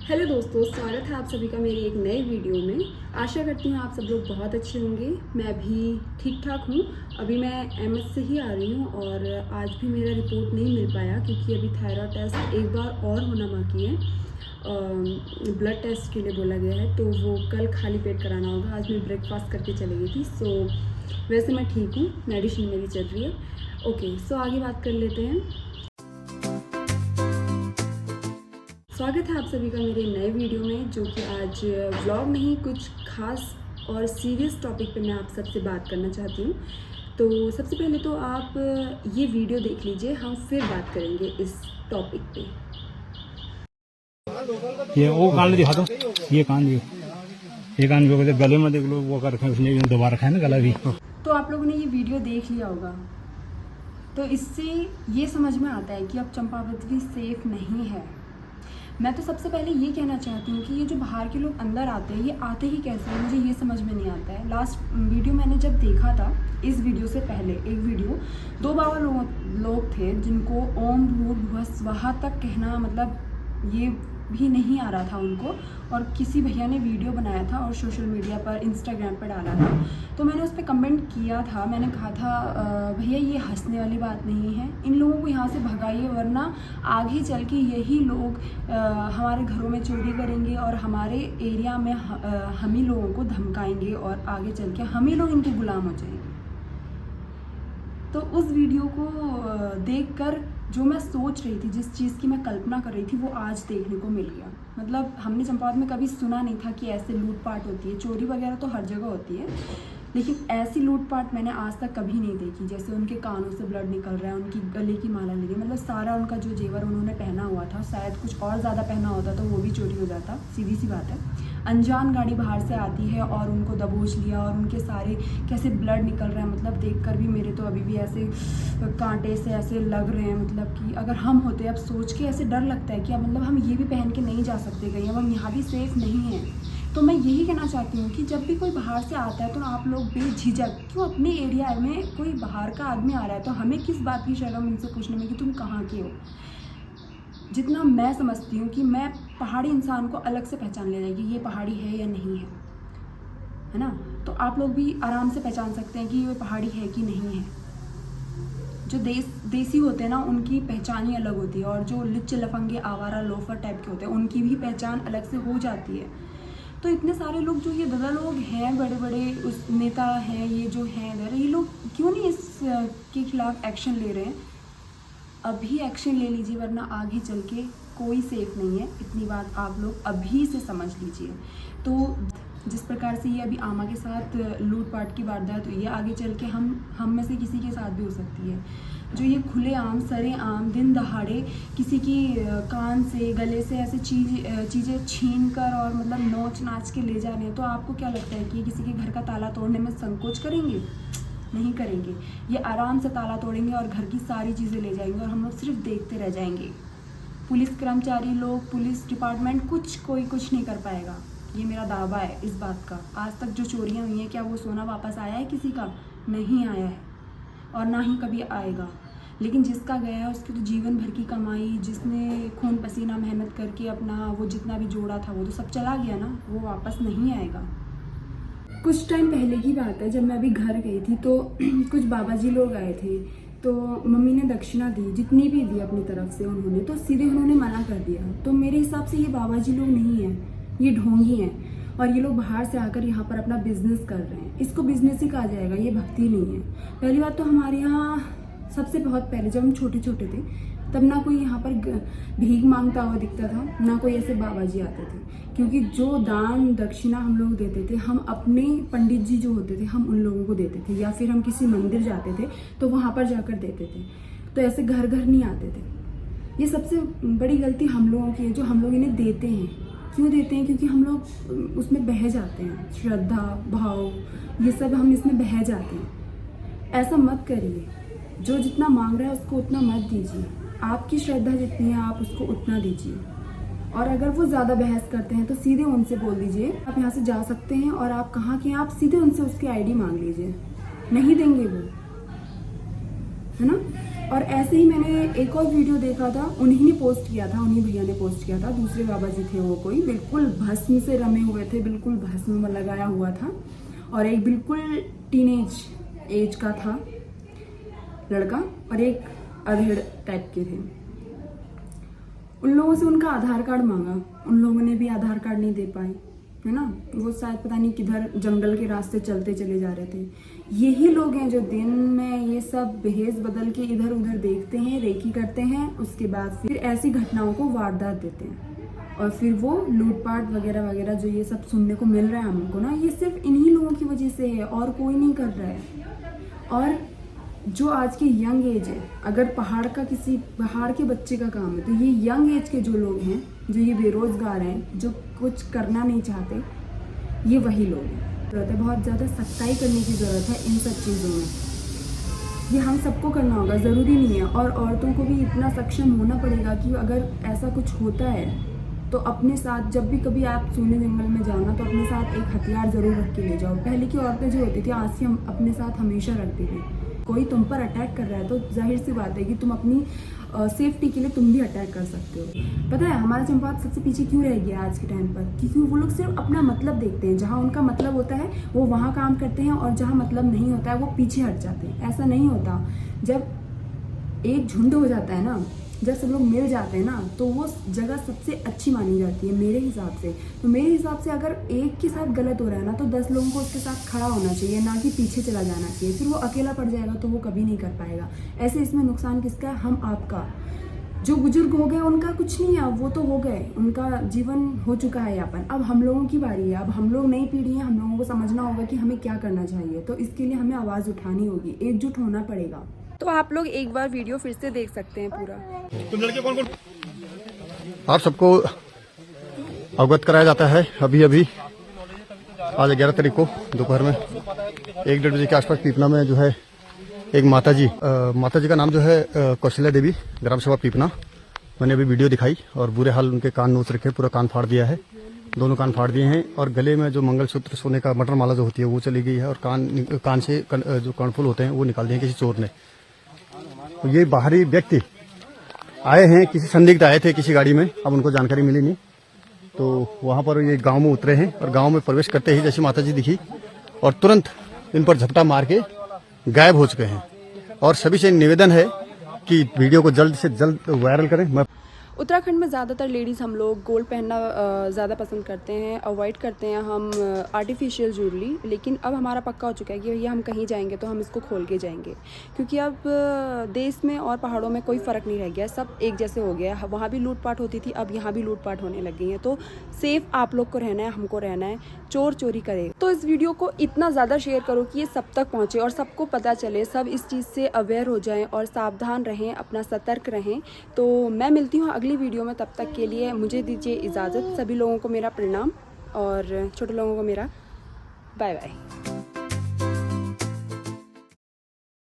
Hello दोस्तों, स्वागत है आप सभी का मेरी एक नए वीडियो में। आशा करती हूँ आप सब लोग बहुत अच्छे होंगे। मैं भी ठीक ठाक हूँ। अभी मैं एमएस से ही आ रही हूँ और आज भी मेरा रिपोर्ट नहीं मिल पाया क्योंकि अभी थायराइड टेस्ट एक बार और होना बाकी है। ब्लड टेस्ट के लिए बोला गया है, तो वो कल खाली पेट कराना होगा। आज मैं ब्रेकफास्ट करके चली गई थी। सो वैसे मैं ठीक हूँ, मेडिसिन मेरी चल रही है। ओके, सो आगे बात कर लेते हैं। स्वागत है आप सभी का मेरे नए वीडियो में, जो कि आज व्लॉग नहीं, कुछ खास और सीरियस टॉपिक पे मैं आप सबसे बात करना चाहती हूँ। तो सबसे पहले तो आप ये वीडियो देख लीजिए, हम फिर बात करेंगे इस टॉपिक पे। ये वो कान दिखा दो, ये कान भी, ये कान भी गले में देख लो, वो कर रखे उसने दोबारा रखा है ना गला भी। तो आप लोगों ने ये वीडियो देख लिया होगा, तो इससे ये समझ में आता है कि अब चंपावत भी सेफ नहीं है। मैं तो सबसे पहले ये कहना चाहती हूँ कि ये जो बाहर के लोग अंदर आते हैं, ये आते ही कैसे हैं, मुझे ये समझ में नहीं आता है। लास्ट वीडियो मैंने जब देखा था, इस वीडियो से पहले एक वीडियो, 2 बाबा लोग थे जिनको ओम भूर्भुवः स्वः तक कहना मतलब ये भी नहीं आ रहा था उनको, और किसी भैया ने वीडियो बनाया था और सोशल मीडिया पर, इंस्टाग्राम पर डाला था। तो मैंने उस पर कमेंट किया था, मैंने कहा था भैया ये हंसने वाली बात नहीं है, इन लोगों को यहाँ से भगाइए, वरना आगे चल के यही लोग हमारे घरों में चोरी करेंगे और हमारे एरिया में हम ही लोगों को धमकाएंगे और आगे चल के हम ही लोग इनके गुलाम हो जाएंगे। तो उस वीडियो को देखकर जो मैं सोच रही थी, जिस चीज़ की मैं कल्पना कर रही थी, वो आज देखने को मिल गया। मतलब हमने चंपावत में कभी सुना नहीं था कि ऐसे लूटपाट होती है। चोरी वगैरह तो हर जगह होती है, लेकिन ऐसी लूटपाट मैंने आज तक कभी नहीं देखी। जैसे उनके कानों से ब्लड निकल रहा है, उनकी गले की माला लगी, मतलब सारा उनका जो जेवर उन्होंने पहना हुआ था, शायद कुछ और ज़्यादा पहना होता तो वो भी चोरी हो जाता, सीधी सी बात है। अनजान गाड़ी बाहर से आती है और उनको दबोच लिया, और उनके सारे कैसे ब्लड निकल रहा है, मतलब देखकर भी मेरे तो अभी भी ऐसे कांटे से ऐसे लग रहे हैं। मतलब कि अगर हम होते, अब सोच के ऐसे डर लगता है कि अब मतलब हम ये भी पहन के नहीं जा सकते कहीं, अब हम यहाँ भी सेफ़ नहीं हैं। तो मैं यही कहना चाहती हूँ कि जब भी कोई बाहर से आता है तो आप लोग बेझिझक, क्यों अपने एरिया में कोई बाहर का आदमी आ रहा है तो हमें किस बात की शर्म इनसे पूछने में कि तुम कहाँ के हो। जितना मैं समझती हूँ कि मैं पहाड़ी इंसान को अलग से पहचान ले जाएगी, ये पहाड़ी है या नहीं है ना। तो आप लोग भी आराम से पहचान सकते हैं कि ये पहाड़ी है कि नहीं है। जो देसी होते हैं ना, उनकी पहचान ही अलग होती है, और जो लुच्चे लफंगे आवारा लोफर टाइप के होते हैं, उनकी भी पहचान अलग से हो जाती है। तो इतने सारे लोग जो ये दादा लोग हैं, बड़े बड़े उस नेता हैं, ये जो हैं इधर, ये लोग क्यों नहीं इसके खिलाफ एक्शन ले रहे हैं। अभी एक्शन ले लीजिए, वरना आगे चल के कोई सेफ नहीं है। इतनी बात आप लोग अभी से समझ लीजिए। तो जिस प्रकार से ये अभी आमा के साथ लूटपाट की वारदात हुई है, आगे चल के हम में से किसी के साथ भी हो सकती है। जो ये खुले आम, सरे आम, दिन दहाड़े किसी की कान से, गले से ऐसे चीज़ें छीन कर और मतलब नोच नाच के ले जा रहे हैं, तो आपको क्या लगता है कि किसी के घर का ताला तोड़ने में संकोच करेंगे? नहीं करेंगे। ये आराम से ताला तोड़ेंगे और घर की सारी चीज़ें ले जाएंगे, और हम लोग सिर्फ देखते रह जाएंगे। पुलिस कर्मचारी लोग, पुलिस डिपार्टमेंट, कोई कुछ नहीं कर पाएगा। ये मेरा दावा है इस बात का। आज तक जो चोरियां हुई हैं, क्या वो सोना वापस आया है किसी का? नहीं आया है, और ना ही कभी आएगा। लेकिन जिसका गया है उसकी तो जीवन भर की कमाई, जिसने खून पसीना मेहनत करके अपना वो जितना भी जोड़ा था, वो तो सब चला गया ना, वो वापस नहीं आएगा। कुछ टाइम पहले की बात है, जब मैं अभी घर गई थी तो कुछ बाबा जी लोग आए थे। तो मम्मी ने दक्षिणा दी, जितनी भी दी अपनी तरफ से उन्होंने, तो सीधे उन्होंने मना कर दिया। तो मेरे हिसाब से ये बाबा जी लोग नहीं हैं, ये ढोंगी हैं, और ये लोग बाहर से आकर यहाँ पर अपना बिजनेस कर रहे हैं। इसको बिजनेस ही कहा जाएगा, ये भक्ति नहीं है। पहली बात तो हमारे यहाँ सबसे बहुत पहले जब हम छोटे छोटे थे, तब ना कोई यहाँ पर भीख मांगता हुआ दिखता था, ना कोई ऐसे बाबा जी आते थे। क्योंकि जो दान दक्षिणा हम लोग देते थे, हम अपने पंडित जी जो होते थे, हम उन लोगों को देते थे, या फिर हम किसी मंदिर जाते थे तो वहाँ पर जाकर देते थे। तो ऐसे घर घर नहीं आते थे। ये सबसे बड़ी गलती हम लोगों की है, जो हम लोग इन्हें देते हैं। क्यों देते हैं? क्योंकि हम लोग उसमें बह जाते हैं, श्रद्धा भाव ये सब हम इसमें बह जाते हैं। ऐसा मत करिए। जो जितना मांग रहा है उसको उतना मत दीजिए। आपकी श्रद्धा जितनी है आप उसको उतना दीजिए। और अगर वो ज़्यादा बहस करते हैं तो सीधे उनसे बोल दीजिए आप यहाँ से जा सकते हैं, और आप कहाँ के हैं, आप सीधे उनसे उसकी आईडी मांग लीजिए। नहीं देंगे वो, है ना। और ऐसे ही मैंने एक और वीडियो देखा था, उन्हीं ने पोस्ट किया था, उन्हीं भैया ने पोस्ट किया था, दूसरे बाबा जी थे वो, कोई बिल्कुल भस्म से रमे हुए थे, बिल्कुल भस्म में लगाया हुआ था, और एक बिल्कुल टीनेज एज का था लड़का और एक अधेड़ टाइप के थे। उन लोगों से उनका आधार कार्ड मांगा, उन लोगों ने भी आधार कार्ड नहीं दे पाए, है ना। वो शायद पता नहीं किधर जंगल के रास्ते चलते चले जा रहे थे। यही लोग हैं जो दिन में ये सब भेष बदल के इधर उधर देखते हैं, रेकी करते हैं, उसके बाद फिर ऐसी घटनाओं को वारदात देते हैं, और फिर वो लूटपाट वगैरह वगैरह जो ये सब सुनने को मिल रहा है हमको ना, ये सिर्फ इन्हीं लोगों की वजह से है, और कोई नहीं कर रहा है। और जो आज की यंग एज है, अगर पहाड़ के बच्चे का काम है, तो ये यंग एज के जो लोग हैं, जो ये बेरोजगार हैं, जो कुछ करना नहीं चाहते, ये वही लोग हैं। जरूरत है, बहुत ज़्यादा सख्ताई करने की ज़रूरत है इन सब चीज़ों में। ये हम सबको करना होगा, ज़रूरी नहीं है। और औरतों को भी इतना सक्षम होना पड़ेगा कि अगर ऐसा कुछ होता है तो अपने साथ, जब भी कभी आप सोने जंगल में जाओ ना, तो अपने साथ एक हथियार ज़रूर रख के ले जाओ। पहले की औरतें जो होती थी, आंसी हम अपने साथ हमेशा रखती थी। कोई तुम पर अटैक कर रहा है तो जाहिर सी बात है कि तुम अपनी सेफ्टी के लिए तुम भी अटैक कर सकते हो। पता है हमारा चंपावत सबसे पीछे क्यों रह गया आज के टाइम पर? क्योंकि वो लोग सिर्फ अपना मतलब देखते हैं। जहाँ उनका मतलब होता है वो वहाँ काम करते हैं, और जहाँ मतलब नहीं होता है वो पीछे हट जाते हैं। ऐसा नहीं होता। जब एक झुंड हो जाता है ना, जब सब लोग मिल जाते हैं ना, तो वो जगह सबसे अच्छी मानी जाती है मेरे हिसाब से। तो मेरे हिसाब से अगर एक के साथ गलत हो रहा है ना, तो 10 लोगों को उसके साथ खड़ा होना चाहिए, ना कि पीछे चला जाना चाहिए। फिर वो अकेला पड़ जाएगा तो वो कभी नहीं कर पाएगा। ऐसे इसमें नुकसान किसका है? हम आपका। जो बुजुर्ग हो गए उनका कुछ नहीं है, वो तो हो गए, उनका जीवन हो चुका है यापन। अब हम लोगों की बारी है। अब हम लोग नई पीढ़ी है, हम लोगों को समझना होगा कि हमें क्या करना चाहिए। तो इसके लिए हमें आवाज़ उठानी होगी, एकजुट होना पड़ेगा। तो आप लोग एक बार वीडियो फिर से देख सकते हैं पूरा। तुम लड़के कौन कौन? आप सबको अवगत कराया जाता है अभी आज 11 तारीख को दोपहर में 1-1:30 बजे के आसपास पीपना में जो है एक माता जी का नाम जो है कौशल्या देवी, ग्राम सभा पीपना। मैंने अभी वीडियो दिखाई और बुरे हाल उनके कान नोच रखे, पूरा कान फाड़ दिया है, दोनों कान फाड़ दिए हैं, और गले में जो मंगलसूत्र सोने का मटर माला जो होती है वो चली गई है, और कान से जो कर्णफूल होते हैं वो निकाल दिए किसी चोर ने। तो ये बाहरी व्यक्ति आए हैं, किसी संदिग्ध आए थे किसी गाड़ी में, अब उनको जानकारी मिली नहीं, तो वहां पर ये गांव में उतरे हैं, और गांव में प्रवेश करते ही जैसी माताजी दिखी और तुरंत इन पर झपटा मार के गायब हो चुके हैं। और सभी से निवेदन है कि वीडियो को जल्द से जल्द वायरल करें। उत्तराखंड में ज़्यादातर लेडीज़ हम लोग गोल्ड पहनना ज़्यादा पसंद करते हैं, अवॉइड करते हैं हम आर्टिफिशियल ज्वेलरी। लेकिन अब हमारा पक्का हो चुका है कि भैया हम कहीं जाएंगे तो हम इसको खोल के जाएंगे, क्योंकि अब देश में और पहाड़ों में कोई फ़र्क नहीं रह गया, सब एक जैसे हो गया है। वहाँ भी लूटपाट होती थी, अब यहाँ भी लूटपाट होने लग गई है। तो सेफ आप लोग को रहना है, हमको रहना है, चोर चोरी करे। तो इस वीडियो को इतना ज़्यादा शेयर करो कि ये सब तक पहुँचे और सबको पता चले, सब इस चीज़ से अवेयर हो जाएँ और सावधान रहें, अपना सतर्क रहें। तो मैं मिलती हूँ अगली वीडियो में, तब तक के लिए मुझे दीजिए इजाज़त। सभी लोगों को मेरा प्रणाम और छोटे लोगों को मेरा बाय बाय।